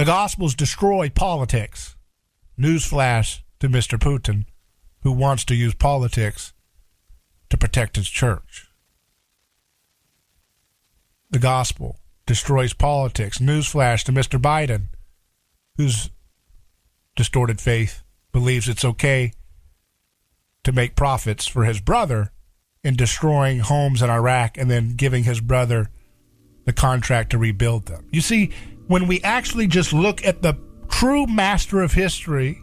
The Gospels destroy politics. Newsflash to Mr. Putin, who wants to use politics to protect his church. The Gospel destroys politics. Newsflash to Mr. Biden, whose distorted faith believes it's okay to make profits for his brother in destroying homes in Iraq and then giving his brother the contract to rebuild them. You see, when we actually just look at the true master of history,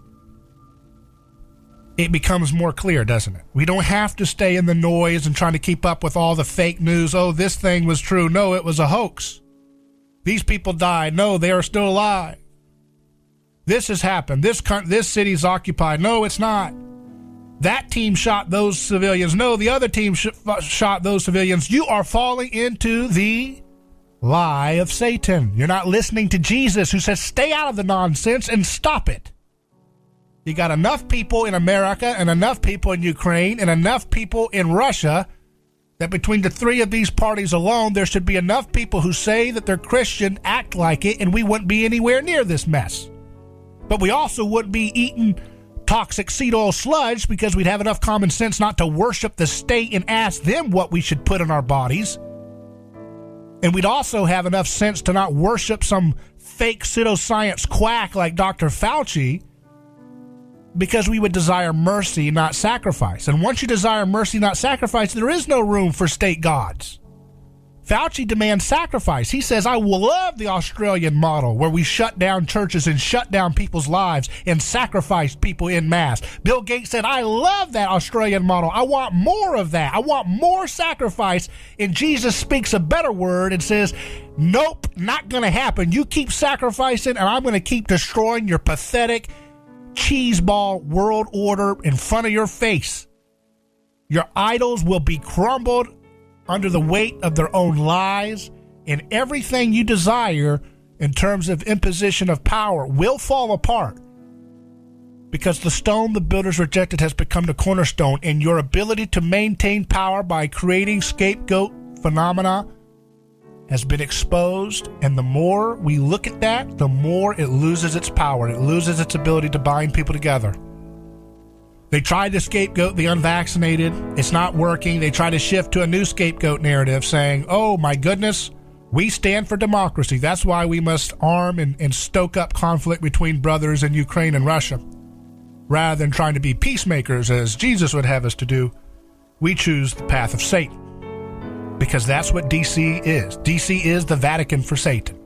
it becomes more clear, doesn't it? We don't have to stay in the noise and trying to keep up with all the fake news. Oh, this thing was true. No, it was a hoax. These people died. No, they are still alive. This has happened. This city's occupied. No, it's not. That team shot those civilians. No, the other team shot those civilians. You are falling into the lie of Satan. You're not listening to Jesus, who says stay out of the nonsense and stop it. You got enough people in America and enough people in Ukraine and enough people in Russia that between the three of these parties alone, there should be enough people who say that they're Christian, act like it, and we wouldn't be anywhere near this mess. But we also wouldn't be eating toxic seed oil sludge because we'd have enough common sense not to worship the state and ask them what we should put in our bodies. And we'd also have enough sense to not worship some fake pseudoscience quack like Dr. Fauci, because we would desire mercy, not sacrifice. And once you desire mercy, not sacrifice, there is no room for state gods. Fauci demands sacrifice. He says, I will love the Australian model where we shut down churches and shut down people's lives and sacrifice people en masse. Bill Gates said, I love that Australian model. I want more of that. I want more sacrifice. And Jesus speaks a better word and says, nope, not going to happen. You keep sacrificing and I'm going to keep destroying your pathetic cheeseball world order in front of your face. Your idols will be crumbled under the weight of their own lies, and everything you desire in terms of imposition of power will fall apart, because the stone the builders rejected has become the cornerstone, and your ability to maintain power by creating scapegoat phenomena has been exposed. And the more we look at that, the more it loses its power. It loses its ability to bind people together. They tried to scapegoat the unvaccinated. It's not working. They try to shift to a new scapegoat narrative saying, oh my goodness, we stand for democracy. That's why we must arm and stoke up conflict between brothers in Ukraine and Russia. Rather than trying to be peacemakers as Jesus would have us to do, we choose the path of Satan. Because that's what D.C. is. D.C. is the Vatican for Satan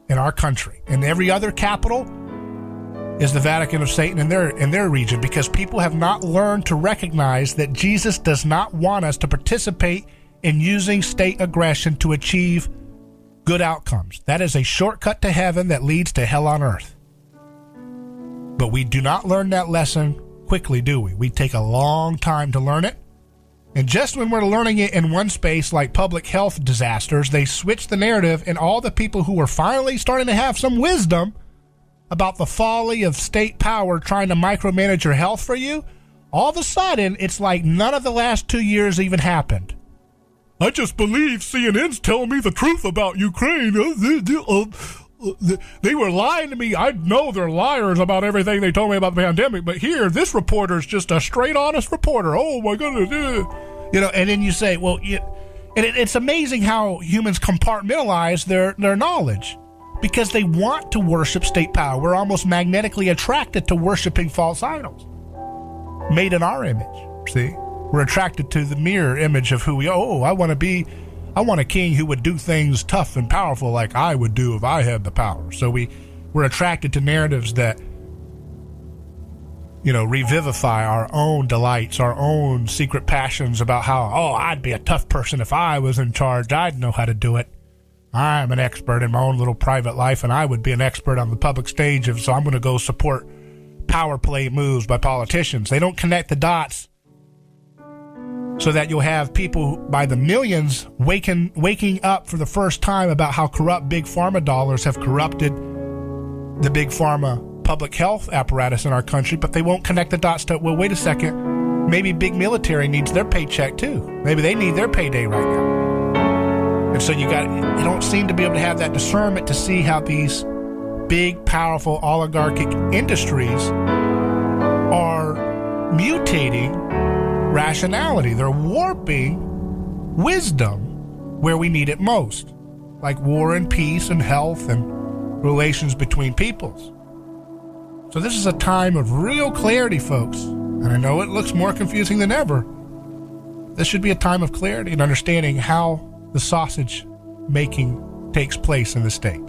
in our country. And every other capital is the Vatican of Satan in their region, because people have not learned to recognize that Jesus does not want us to participate in using state aggression to achieve good outcomes. That is a shortcut to heaven that leads to hell on earth. But we do not learn that lesson quickly, do we? We take a long time to learn it. And just when we're learning it in one space, like public health disasters, they switch the narrative, and all the people who are finally starting to have some wisdom about the folly of state power trying to micromanage your health for you, all of a sudden, it's like none of the last 2 years even happened. I just believe CNN's telling me the truth about Ukraine. They were lying to me. I know they're liars about everything they told me about the pandemic, but here, this reporter's just a straight, honest reporter. Oh, my goodness. And then you say, well, it's amazing how humans compartmentalize their knowledge, because they want to worship state power. We're almost magnetically attracted to worshiping false idols made in our image. See, we're attracted to the mirror image of who we are. Oh, I want a king who would do things tough and powerful like I would do if I had the power. So we're attracted to narratives that, revivify our own delights, our own secret passions about how, I'd be a tough person if I was in charge. I'd know how to do it. I'm an expert in my own little private life, and I would be an expert on the public stage, so I'm going to go support power play moves by politicians. They don't connect the dots so that you'll have people by the millions waking up for the first time about how corrupt big pharma dollars have corrupted the big pharma public health apparatus in our country, but they won't connect the dots to, well, wait a second, maybe big military needs their paycheck too. Maybe they need their payday right now. And so you don't seem to be able to have that discernment to see how these big, powerful oligarchic industries are mutating rationality. They're warping wisdom where we need it most, like war and peace and health and relations between peoples. So this is a time of real clarity, folks. And I know it looks more confusing than ever. This should be a time of clarity and understanding how the sausage making takes place in the state.